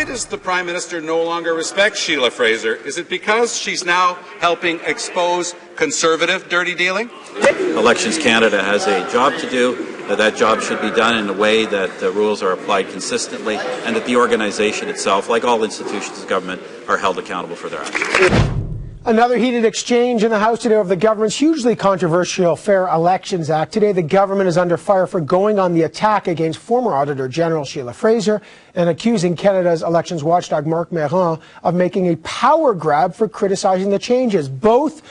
why does the Prime Minister no longer respect Sheila Fraser? Is it because she's now helping expose Conservative dirty dealing? Elections Canada has a job to do. That job should be done in a way that the rules are applied consistently and that the organization itself, like all institutions of government, are held accountable for their actions. Another heated exchange in the House today over the government's hugely controversial Fair Elections Act. Today, the government is under fire for going on the attack against former Auditor General Sheila Fraser and accusing Canada's elections watchdog Marc Meron of making a power grab for criticizing the changes. Both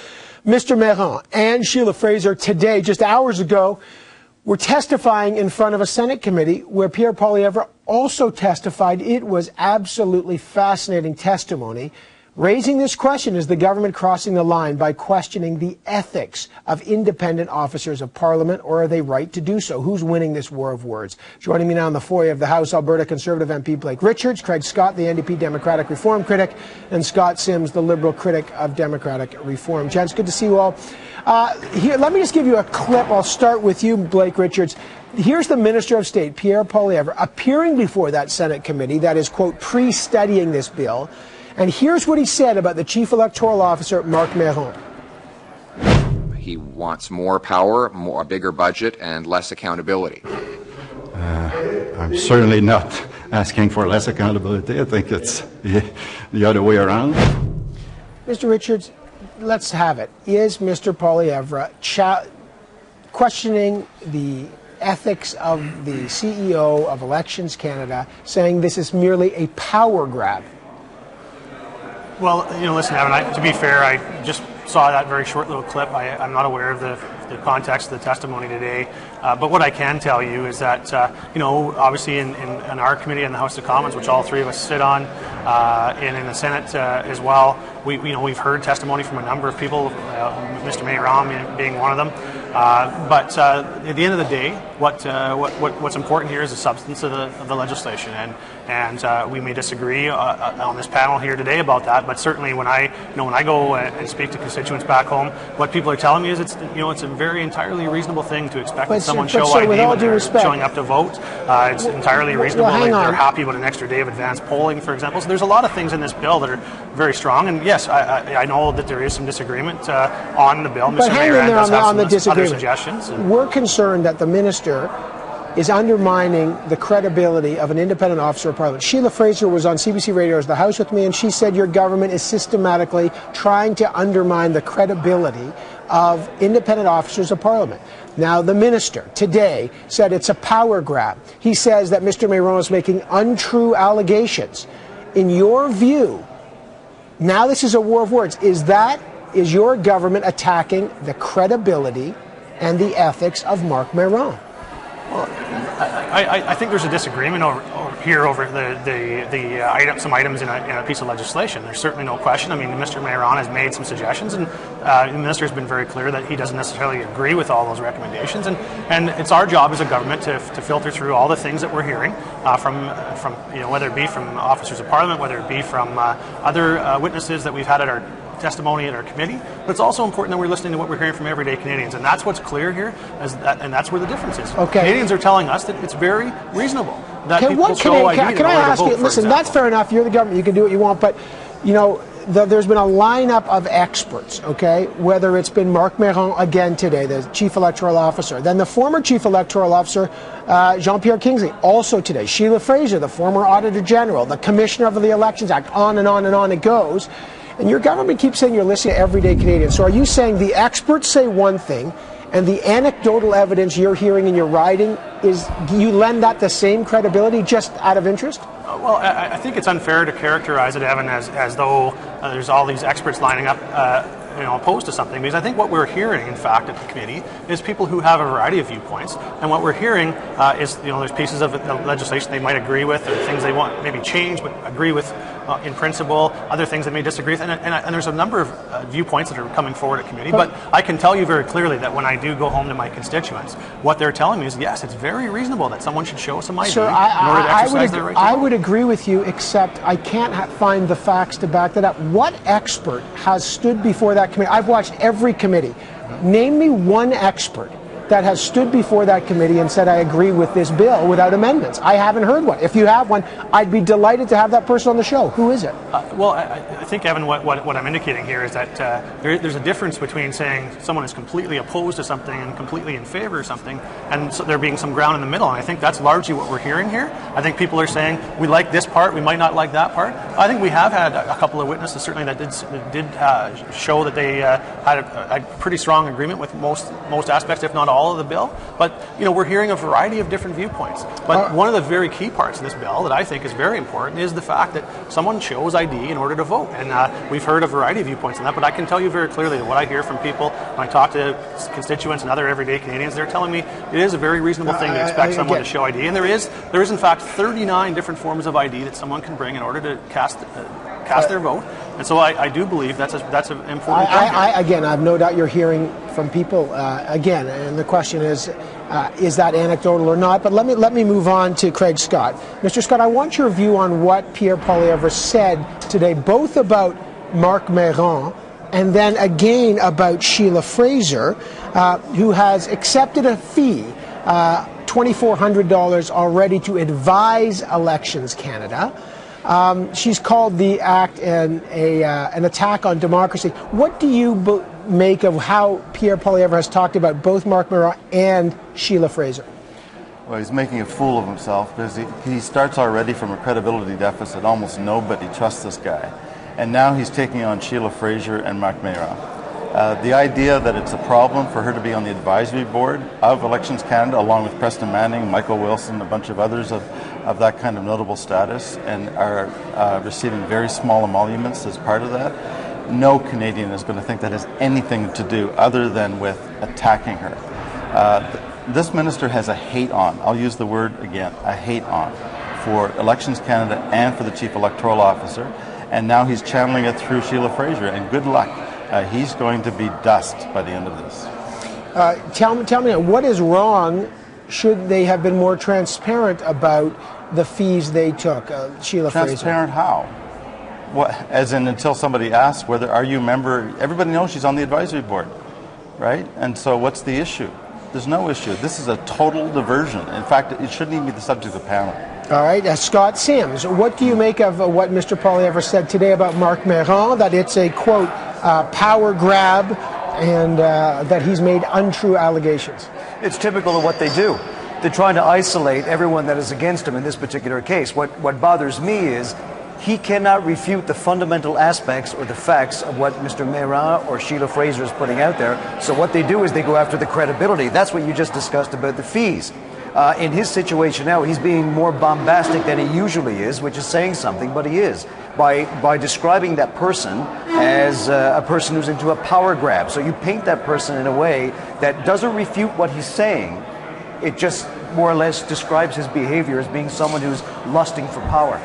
Mr. Meron and Sheila Fraser today, just hours ago, were testifying in front of a Senate committee where Pierre Poilievre also testified. It was absolutely fascinating testimony. Raising this question, is the government crossing the line by questioning the ethics of independent officers of Parliament, or are they right to do so? Who's winning this war of words? Joining me now in the foyer of the House, Alberta Conservative MP Blake Richards, Craig Scott, the NDP Democratic Reform critic, and Scott Sims, the Liberal critic of Democratic Reform. Gents, good to see you all. Here, let me just give you a clip. I'll start with you, Blake Richards. Here's the Minister of State, Pierre Poilievre, appearing before that Senate committee that is, quote, pre-studying this bill. And here's what he said about the Chief Electoral Officer, Marc Meron. He wants more power, a bigger budget, and less accountability. I'm certainly not asking for less accountability. I think it's the other way around. Mr. Richards, let's have it. Is Mr. Poilievre questioning the ethics of the CEO of Elections Canada, saying this is merely a power grab? Well, listen, Evan, to be fair, I just saw that very short little clip. I'm not aware of the context of the testimony today. But what I can tell you is that, obviously in our committee in the House of Commons, which all three of us sit on, and in the Senate as well, we've heard testimony from a number of people, Mr. Meron being one of them. But at the end of the day, what's important here is the substance of the legislation, and we may disagree on this panel here today about that. But certainly, when I go and speak to constituents back home, what people are telling me is it's a very entirely reasonable thing to expect that someone show ID when they're showing up to vote. It's entirely reasonable that they're happy about an extra day of advanced polling, for example. So there's a lot of things in this bill that are very strong. And yes, I know that there is some disagreement on the bill. But hang in there on the disagreement. Suggestions. We're concerned that the minister is undermining the credibility of an independent officer of Parliament. Sheila Fraser was on CBC Radio as the House with me, and she said your government is systematically trying to undermine the credibility of independent officers of Parliament. Now, the minister today said it's a power grab. He says that Mr. Meron is making untrue allegations. In your view, now this is a war of words. Is your government attacking the credibility and the ethics of Marc Meron? Well, I think there's a disagreement over some items in a piece of legislation. There's certainly no question. I mean, Mr. Meron has made some suggestions, and the minister has been very clear that he doesn't necessarily agree with all those recommendations. And it's our job as a government to filter through all the things that we're hearing from whether it be from officers of Parliament, whether it be from other witnesses that we've had at our testimony in our committee, but it's also important that we're listening to what we're hearing from everyday Canadians, and that's what's clear here, and that's where the difference is. Okay. Canadians are telling us that it's very reasonable that people show ID. Can I ask you, listen, that's fair enough, you're the government, you can do what you want, but, there's been a lineup of experts, okay, whether it's been Marc Meron again today, the Chief Electoral Officer, then the former Chief Electoral Officer, Jean-Pierre Kingsley, also today, Sheila Fraser, the former Auditor General, the Commissioner of the Elections Act, on and on and on it goes. And your government keeps saying you're listening to everyday Canadians. So are you saying the experts say one thing, and the anecdotal evidence you're hearing in your riding, you lend that the same credibility just out of interest? Well, I think it's unfair to characterize it, Evan, as though there's all these experts lining up opposed to something, because I think what we're hearing, in fact, at the committee is people who have a variety of viewpoints, and what we're hearing is there's pieces of legislation they might agree with, or things they want maybe change but agree with in principle, other things they may disagree with, and there's a number of viewpoints that are coming forward at committee. But I can tell you very clearly that when I do go home to my constituents, what they're telling me is yes, it's very reasonable that someone should show some ID in order to exercise their right to vote. I would agree with you, except I can't find the facts to back that up. What expert has stood before that committee? I've watched every committee. Name me one expert that has stood before that committee and said, I agree with this bill without amendments? I haven't heard one. If you have one, I'd be delighted to have that person on the show. Who is it? Well, I think, Evan, what I'm indicating here is that there's a difference between saying someone is completely opposed to something and completely in favor of something, and so there being some ground in the middle. And I think that's largely what we're hearing here. I think people are saying, we like this part, we might not like that part. I think we have had a couple of witnesses, certainly, that did show that they had a pretty strong agreement with most aspects, if not all of the bill. But, we're hearing a variety of different viewpoints. But one of the very key parts of this bill that I think is very important is the fact that someone shows ID in order to vote. And we've heard a variety of viewpoints on that, but I can tell you very clearly that what I hear from people when I talk to constituents and other everyday Canadians, they're telling me it is a very reasonable thing to expect someone to show ID. And there is in fact 39 different forms of ID that someone can bring in order to cast their vote. And so I do believe that's an important point. Again, I have no doubt you're hearing from people again, and the question is that anecdotal or not? But let me move on to Craig Scott. Mr. Scott, I want your view on what Pierre Poilievre said today, both about Marc Mayron and then again about Sheila Fraser, who has accepted a fee, $2,400 already, to advise Elections Canada. She's called the act an attack on democracy. What do you make of how Pierre Poilievre has talked about both Marc Mayron and Sheila Fraser? Well, he's making a fool of himself because he starts already from a credibility deficit. Almost nobody trusts this guy. And now he's taking on Sheila Fraser and Marc Mayron. The idea that it's a problem for her to be on the advisory board of Elections Canada, along with Preston Manning, Michael Wilson, a bunch of others of that kind of notable status, and are receiving very small emoluments as part of that, no Canadian is going to think that has anything to do other than with attacking her. This minister has a hate-on, I'll use the word again, a hate-on, for Elections Canada and for the Chief Electoral Officer, and now he's channeling it through Sheila Fraser, and good luck. He's going to be dust by the end of this. Tell me, what is wrong? Should they have been more transparent about the fees they took, Sheila Fraser? Transparent how? What, as in until somebody asks, are you a member? Everybody knows she's on the advisory board, right? And so what's the issue? There's no issue. This is a total diversion. In fact, it shouldn't even be the subject of the panel. All right, Scott Sims, what do you make of what Mr. Poilievre said today about Marc Mayron, that it's a, quote, power grab, and that he's made untrue allegations? It's typical of what they do. They're trying to isolate everyone that is against him in this particular case. What bothers me is he cannot refute the fundamental aspects or the facts of what Mr. Mayron or Sheila Fraser is putting out there. So what they do is they go after the credibility. That's what you just discussed about the fees. In his situation now, he's being more bombastic than he usually is, which is saying something, but he is, by describing that person as a person who's into a power grab. So you paint that person in a way that doesn't refute what he's saying. It just more or less describes his behavior as being someone who's lusting for power.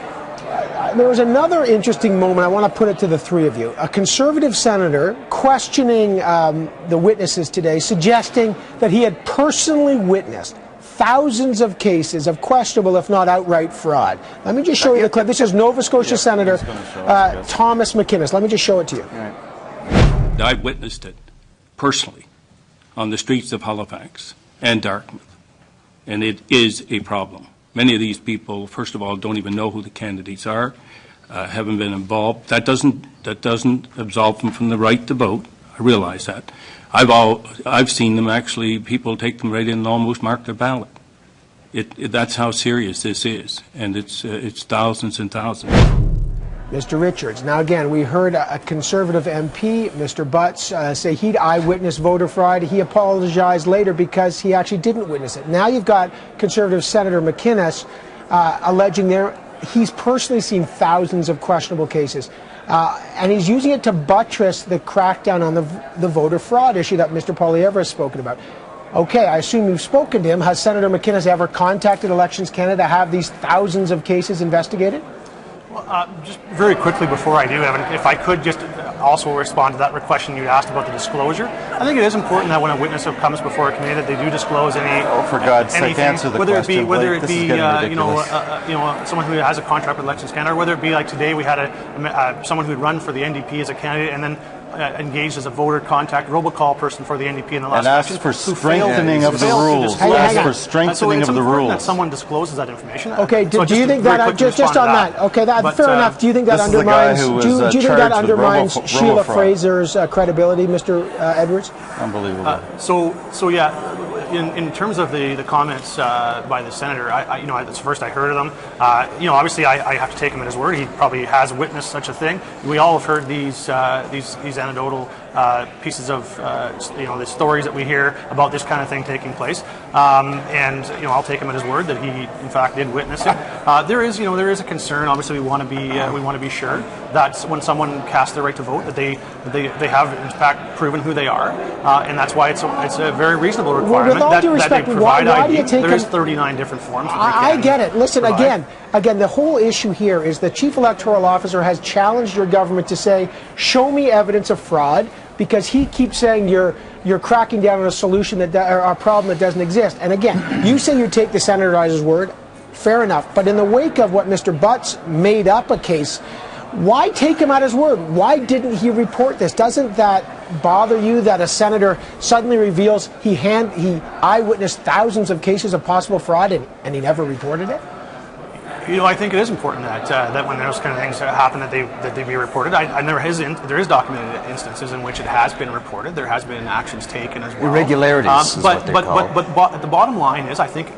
There was another interesting moment. I want to put it to the three of you. A Conservative senator questioning the witnesses today, suggesting that he had personally witnessed thousands of cases of questionable, if not outright, fraud. Let me just show you the clip. This is Nova Scotia Senator Thomas McInnes. Let me just show it to you. I've witnessed it personally on the streets of Halifax and Dartmouth, and it is a problem. Many of these people, first of all, don't even know who the candidates are, haven't been involved. That doesn't absolve them from the right to vote. I realize that. I've seen them actually. People take them right in and almost mark their ballot. That's how serious this is, and it's thousands and thousands. Mr. Richards. Now again, we heard a Conservative MP, Mr. Butts, say he'd eyewitnessed voter fraud. He apologized later because he actually didn't witness it. Now you've got Conservative Senator McInnes alleging he's personally seen thousands of questionable cases. And he's using it to buttress the crackdown on the voter fraud issue that Mr. Poilievre has spoken about. Okay, I assume you've spoken to him. Has Senator McInnes ever contacted Elections Canada to have these thousands of cases investigated? Well, just very quickly before I do, Evan, if I could just also respond to that question you asked about the disclosure. I think it is important that when a witness comes before a committee that they do disclose any. Oh, for God's sake, answer the question. Whether it be someone who has a contract with Elections Canada, or whether it be like today we had someone who had run for the NDP as a candidate and then engaged as a voter contact robocall person for the NDP in the last and asked election, for who strengthening failed of the to rules. disclose Hang Asked on. for strengthening it's of the important that rules. someone discloses that information. Okay, do you think that just on that? Okay, fair enough. Do you think that This is the guy undermines? who was, Do you think that charged with undermines Sheila robo-fraud. Fraser's credibility, Mr. Edwards? Unbelievable. So yeah, in terms of the comments by the senator, it's the first I heard of them. Obviously I have to take him at his word. He probably has witnessed such a thing. We all have heard these anecdotal pieces of the stories that we hear about this kind of thing taking place, and I'll take him at his word that he in fact did witness it. There is a concern. Obviously, we want to be sure that when someone casts their right to vote, that they have in fact proven who they are, and that's why it's a very reasonable requirement all due that they respect, provide why do you ID. take There is him- 39 different forms. That I get it. Listen, provide. again, the whole issue here is the chief electoral officer has challenged your government to say, show me evidence of fraud, because he keeps saying you're cracking down on a solution or a problem that doesn't exist. And again, you say you take the senator at his word. Fair enough. But in the wake of what Mr. Butts made up a case, why take him at his word? Why didn't he report this? Doesn't that bother you that a senator suddenly reveals he eyewitnessed thousands of cases of possible fraud and he never reported it? I think it is important that when those kind of things happen, that they be reported. There is documented instances in which it has been reported. There has been actions taken as well. Irregularities is what they're called. But the bottom line is, I think,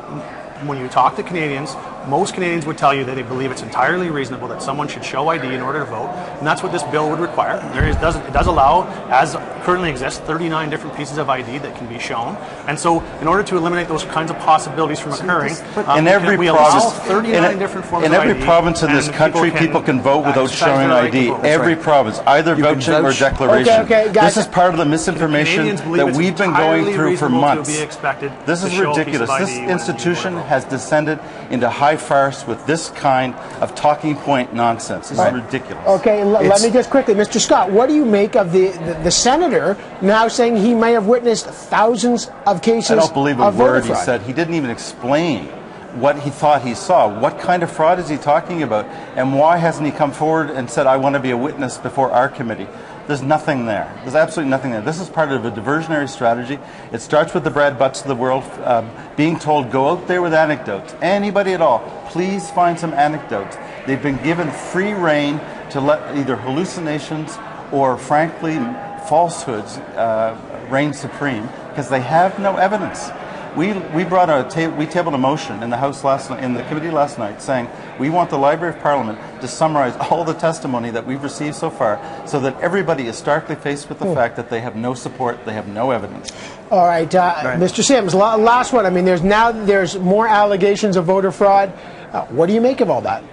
when you talk to Canadians, most Canadians would tell you that they believe it's entirely reasonable that someone should show ID in order to vote, and that's what this bill would require. It does allow, as currently exists, 39 different pieces of ID that can be shown, and so in order to eliminate those kinds of possibilities from occurring, in every we province, allow 39 different forms in of every ID, province in this and country, people can vote without exercise showing their right to ID. vote. Every province, either You can vouching or vouch. declaration. Okay, guys. This is part of the misinformation Canadians believe that it's we've been going entirely through for reasonable to months. be expected This to is show a piece ridiculous. of This ID when you institution vote. has descended into high farce with this kind of talking point nonsense. This is ridiculous. Okay, let me just quickly, Mr. Scott, what do you make of the senator now saying he may have witnessed thousands of cases I don't believe a of voter word he fraud? said. He didn't even explain what he thought he saw. What kind of fraud is he talking about? And why hasn't he come forward and said, I want to be a witness before our committee? There's nothing there. There's absolutely nothing there. This is part of a diversionary strategy. It starts with the Brad Butts of the world being told, go out there with anecdotes. Anybody at all, please find some anecdotes. They've been given free rein to let either hallucinations or, frankly, falsehoods reign supreme because they have no evidence. We tabled a motion in the House in the committee last night saying we want the Library of Parliament to summarize all the testimony that we've received so far so that everybody is starkly faced with the fact that they have no support, they have no evidence. All right, Mr. Sims, last one. I mean, there's more allegations of voter fraud. What do you make of all that?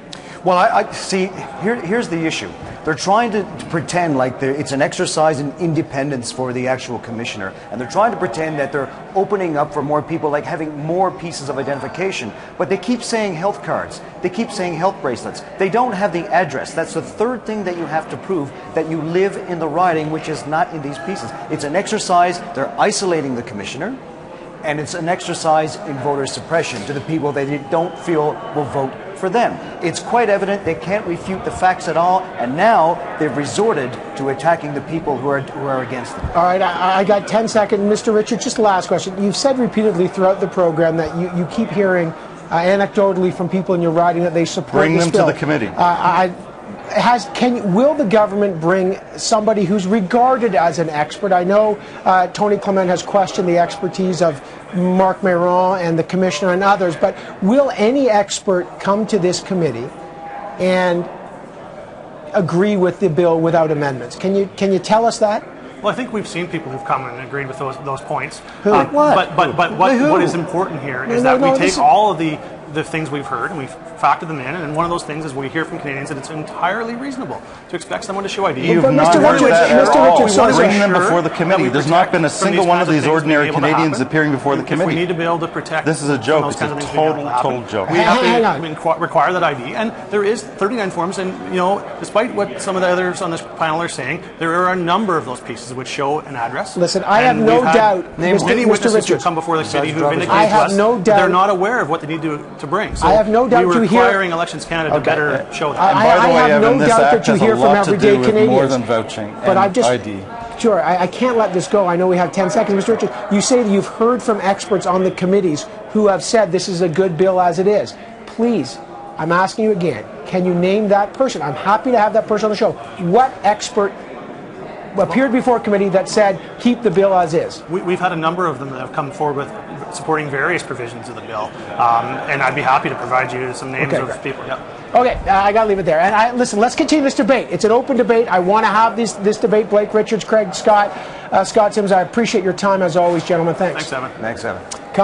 Well, I see. Here's the issue. They're trying to pretend like it's an exercise in independence for the actual commissioner, and they're trying to pretend that they're opening up for more people, like having more pieces of identification. But they keep saying health cards. They keep saying health bracelets. They don't have the address. That's the third thing that you have to prove, that you live in the riding, which is not in these pieces. It's an exercise. They're isolating the commissioner, and it's an exercise in voter suppression to the people that they don't feel will vote for them. It's quite evident they can't refute the facts at all, and now they've resorted to attacking the people who are against them. All right, I got 10 seconds. Mr. Richard, just last question. You've said repeatedly throughout the program that you keep hearing anecdotally from people in your riding that they support Bring this them bill. to the committee. Will the government bring somebody who's regarded as an expert? I know Tony Clement has questioned the expertise of Marc Mayron and the commissioner and others, but will any expert come to this committee and agree with the bill without amendments? Can you tell us that? Well, I think we've seen people who've come and agreed with those points. Who? Like what? But what is important here is that we take all of the things we've heard and we factor them in, and one of those things is we hear from Canadians that it's entirely reasonable to expect someone to show ID. You've not heard that at all. Bring them before the committee. There's not been a single one of these ordinary Canadians appearing before the committee. We need to be able to protect. This is a joke. It's a total joke. We have to require that ID, and there is 39 forms, and despite what some of the others on this panel are saying, there are a number of those pieces which show an address. Listen, I have no doubt, many witnesses who come before the committee who've indicated to us they're not aware of what they need to to bring. So I have no doubt we you were hear- requiring Elections Canada to better show that. And by the way, have no Evan, this doubt act that you has hear a from lot to everyday do with more Canadians. than vouching But and I've just, ID. Sure, I can't let this go. I know we have 10 seconds. Mr. Richard, you say that you've heard from experts on the committees who have said this is a good bill as it is. Please, I'm asking you again, can you name that person? I'm happy to have that person on the show. What expert appeared before a committee that said keep the bill as is? We've had a number of them that have come forward with supporting various provisions of the bill, and I'd be happy to provide you some names of people. Yeah. Okay, I got to leave it there. And listen, let's continue this debate. It's an open debate. I want to have this debate. Blake Richards, Craig Scott, Scott Sims, I appreciate your time as always, gentlemen. Thanks. Thanks, Evan. Thanks, Evan.